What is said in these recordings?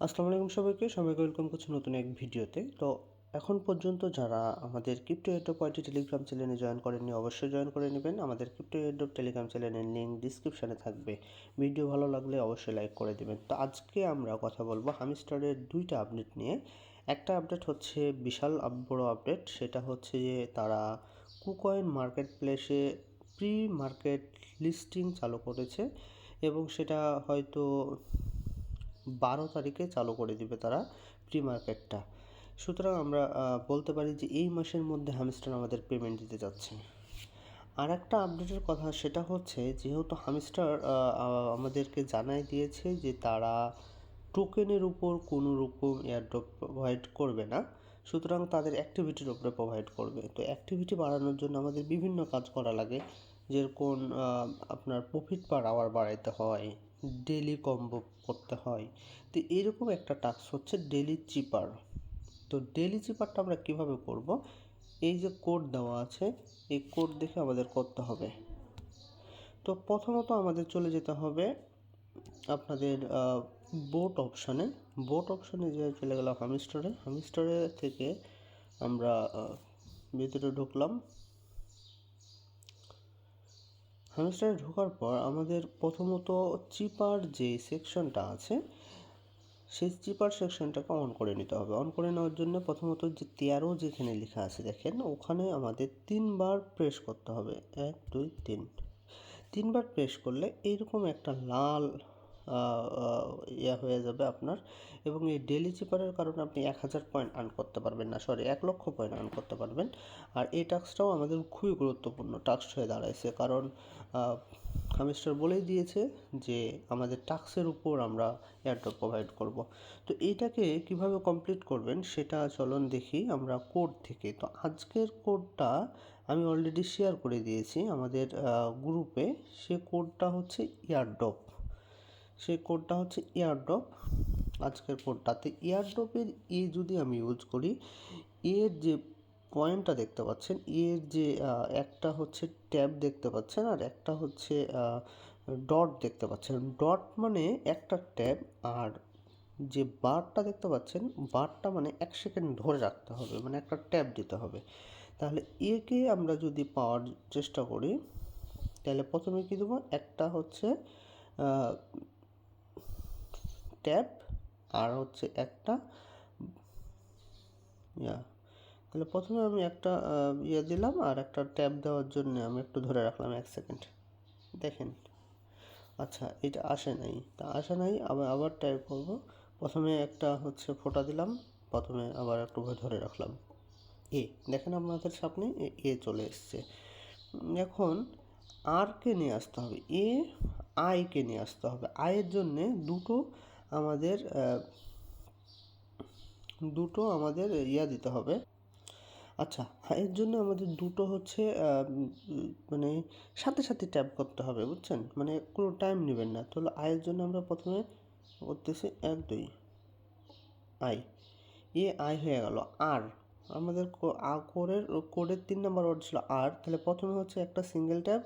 আসসালামু আলাইকুম সবাইকে ওয়েলকাম করছি নতুন এক ভিডিওতে। তো এখন পর্যন্ত যারা আমাদের ক্রিপ্টো এডব পয়েন্টে টেলিগ্রাম চ্যানেলে জয়েন করেননি অবশ্যই জয়েন করে নেবেন। আমাদের ক্রিপ্টো এডব টেলিগ্রাম চ্যানেলের লিঙ্ক ডিসক্রিপশানে থাকবে। ভিডিও ভালো লাগলে অবশ্যই লাইক করে দেবেন। তো আজকে আমরা কথা বলবো হামিস্টারের দুইটা আপডেট নিয়ে। একটা আপডেট হচ্ছে বিশাল বড় আপডেট, সেটা হচ্ছে যে তারা কুকয়েন মার্কেট প্লেসে প্রি মার্কেট লিস্টিং চালু করেছে এবং সেটা হয়তো 12 তারিখে চালু করে দিবে তারা প্রি মার্কেটটা। সুতরাং আমরা বলতে পারি যে এই মাসের মধ্যে হামস্টার আমাদের পেমেন্ট দিতে যাচ্ছে। আর একটা আপডেটের কথা, সেটা হচ্ছে যেহেতু হামস্টার আমাদেরকে জানাই দিয়েছে যে তারা টোকেনের উপর কোনো রকম এয়ারড্রপ প্রোভাইড করবে না, সুতরাং তাদের অ্যাক্টিভিটির উপরে প্রোভাইড করবে। তো অ্যাক্টিভিটি বাড়ানোর জন্য আমাদের বিভিন্ন কাজ করা লাগে, যেরকম আপনার প্রফিট পার আওয়ার বাড়াইতে হয়, ডেলি কম্বো করতে হয়। তো এরকম একটা টাস্ক হচ্ছে ডেলি চিপার। তো ডেলি চিপারটা আমরা কিভাবে করব? এই যে কোড দেওয়া আছে, এই কোড দেখে আমাদের করতে হবে। তো প্রথমত আমাদের চলে যেতে হবে আপনাদের বোট অপশানে যে চলে গেলাম হামিস্টারে থেকে আমরা ভিতরে ঢুকলাম। হামিস্টারে ঢোকার পর আমাদের প্রথমত চিপার যে সেকশনটা আছে সেই চিপার সেকশনটাকে অন করে নিতে হবে। অন করে নেওয়ার জন্য প্রথমত যে 13 যেখানে লেখা আছে দেখেন, ওখানে আমাদের 3বার প্রেস করতে হবে। 1 2 3, 3বার প্রেস করলে এইরকম একটা লাল হয়ে যাবে আপনার। এবং এই ডেলি চিপারের কারণে আপনি 1000 পয়েন্ট আর্ন করতে পারবেন না, 1 লক্ষ পয়েন্ট আর্ন করতে পারবেন। আর এই টাস্কটাও আমাদের খুবই গুরুত্বপূর্ণ টাস্ক হয়ে দাঁড়াইছে, কারণ হামিস্টার বলেই দিয়েছে যে আমাদের টাস্কের উপর আমরা এয়ারড্রপ প্রোভাইড করব। তো এইটাকে কিভাবে কমপ্লিট করবেন সেটা চলুন দেখি আমরা কোড থেকে। তো আজকের কোডটা আমি অলরেডি শেয়ার করে দিয়েছি আমাদের গ্রুপে। সে কোডটা হচ্ছে এয়ারড্রপ, আজকের কোডটাতে এয়ারড্রপের যদি আমি ইউজ করি, এর যে পয়েন্টটা দেখতে পাচ্ছেন, এর যে একটা হচ্ছে ট্যাব দেখতে পাচ্ছেন আর একটা হচ্ছে ডট দেখতে পাচ্ছেন। ডট মানে একটা ট্যাব, আর যে বারটা দেখতে পাচ্ছেন, বারটা মানে 1 সেকেন্ড ধরে রাখতে হবে, মানে একটা ট্যাব দিতে হবে। তাহলে একে আমরা যদি পাওয়ার চেষ্টা করি, তাহলে প্রথমে কী দেবো, একটা হচ্ছে ট্যাব আর হচ্ছে একটা তাহলে প্রথমে আমি একটা দিলাম, আর একটা ট্যাব দেওয়ার জন্য আমি একটু ধরে রাখলাম 1 সেকেন্ড। দেখেন, আচ্ছা এটা আসে নাই, আবার টাইপ করব। প্রথমে একটা হচ্ছে ফোঁটা দিলাম, প্রথমে আবার একটু ধরে রাখলাম। দেখেন আপনাদের সামনে চলে এসছে। এখন আরকে নিয়ে আসতে হবে, আইকে নিয়ে আসতে হবে। আয়ের জন্যে দুটো আমাদের দিতে হবে। আচ্ছা, এর জন্য আমাদের দুটো হচ্ছে মানে সাথে সাথে ট্যাপ করতে হবে, বুঝছেন? মানে কোনো টাইম নেবেন না। তাহলে আয়ের জন্য আমরা প্রথমে করতেছি 1 2 আই, আই হয়ে গেল। আর আমাদের কোডের 3 নম্বর ওয়ার্ড ছিল আর। তাহলে প্রথমে হচ্ছে একটা সিঙ্গেল ট্যাপ,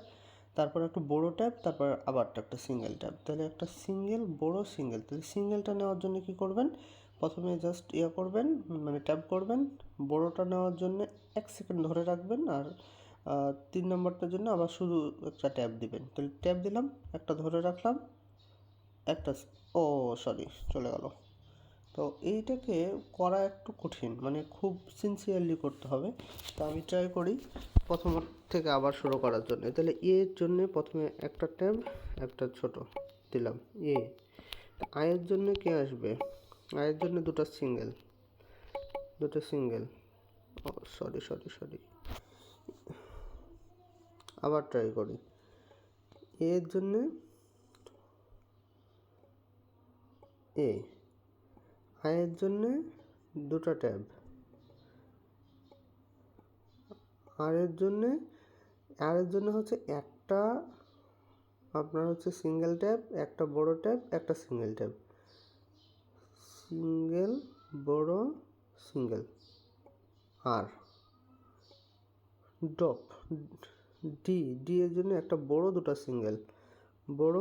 তারপর একটা বড়ো ট্যাপ, তারপর আবার একটা সিঙ্গেল ট্যাপ। তাহলে একটা সিঙ্গেল বড়ো সিঙ্গেল, তাহলে সিঙ্গেলটা নেওয়ার জন্য কী করবেন, প্রথমে জাস্ট করবেন, মানে ট্যাপ করবেন। বড়োটা নেওয়ার জন্য 1 সেকেন্ড ধরে রাখবেন, আর 3 নম্বরটার জন্য আবার শুধু একটা ট্যাপ দিবেন। তাহলে ট্যাপ দিলাম, একটা ধরে রাখলাম, একটা সরি চলে গেল। তো এইটাকে করা একটু কঠিন, মানে খুব সিনসিয়ারলি করতে হবে। তো আমি ট্রাই করি প্রথম থেকে আবার শুরু করার জন্য। তাহলে এর জন্য প্রথমে একটা ট্যাব, একটা ছোট দিলাম। আয়ের জন্য কে আসবে, আয়ের জন্য দুটো সিঙ্গেল, সরি আবার ট্রাই করি। এর জন্যে আয়ের জন্যে দুটো ট্যাব, আর এর জন্য হচ্ছে একটা আপনার হচ্ছে সিঙ্গেল ট্যাব, একটা বড় ট্যাব, একটা সিঙ্গেল ট্যাব, সিঙ্গেল বড় সিঙ্গেল। আর ডপ ডি এর জন্য একটা বড়, দুটো সিঙ্গেল, বড়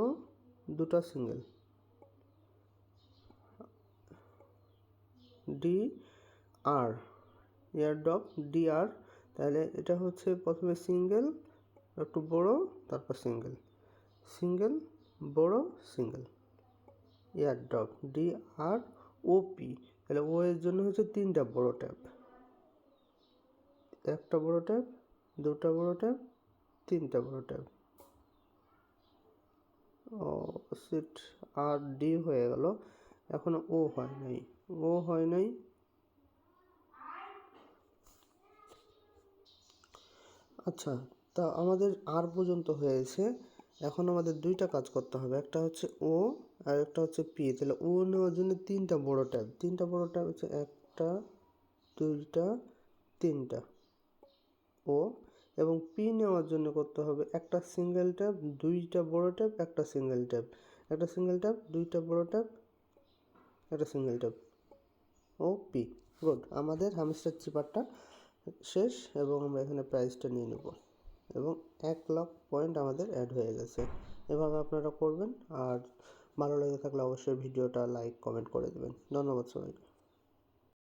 দুটো সিঙ্গেল। ডি আর, এয়ারড্রপ ডি আর। তাহলে এটা হচ্ছে প্রথমে সিঙ্গেল, একটু বড়, তারপর সিঙ্গেল, সিঙ্গেল, বড়, সিঙ্গেল, এয়ারড্রপ ডি আর ও পি। তাহলে ও এর জন্য হচ্ছে 3টা বড় ট্যাব, একটা বড় ট্যাব, দুটা বড় ট্যাব, 3টা বড় ট্যাব। ও সিট, আর ডি হয়ে গেল, এখনো ও হয় নাই, ও হয় নাই। আচ্ছা, তা আমাদের আর পর্যন্ত হয়েছে। এখন আমাদের 2টা কাজ করতে হবে, একটা হচ্ছে ও আর একটা হচ্ছে পি। তাহলে ও নেওয়ার জন্য 3টা বড় ট্যাব, 3টা বড় ট্যাব হচ্ছে 1টা 2টা 3টা ও। এবং পি নেওয়ার জন্য করতে হবে একটা সিঙ্গেল ট্যাব, 2টা বড় ট্যাব, একটা সিঙ্গেল ট্যাব, একটা সিঙ্গেল ট্যাব, 2টা বড় ট্যাব, একটা সিঙ্গেল ট্যাব, ও পি। গুড, আমাদের হ্যামস্টার চিপারটা শেষ এবং আমরা এখানে প্রাইসটা নিয়ে নেব এবং 1,00,000 পয়েন্ট আমাদের অ্যাড হয়ে গেছে। এভাবে আপনারা করবেন। আর ভালো লেগে থাকলে অবশ্যই ভিডিওটা লাইক কমেন্ট করে দেবেন। ধন্যবাদ সবাইকে।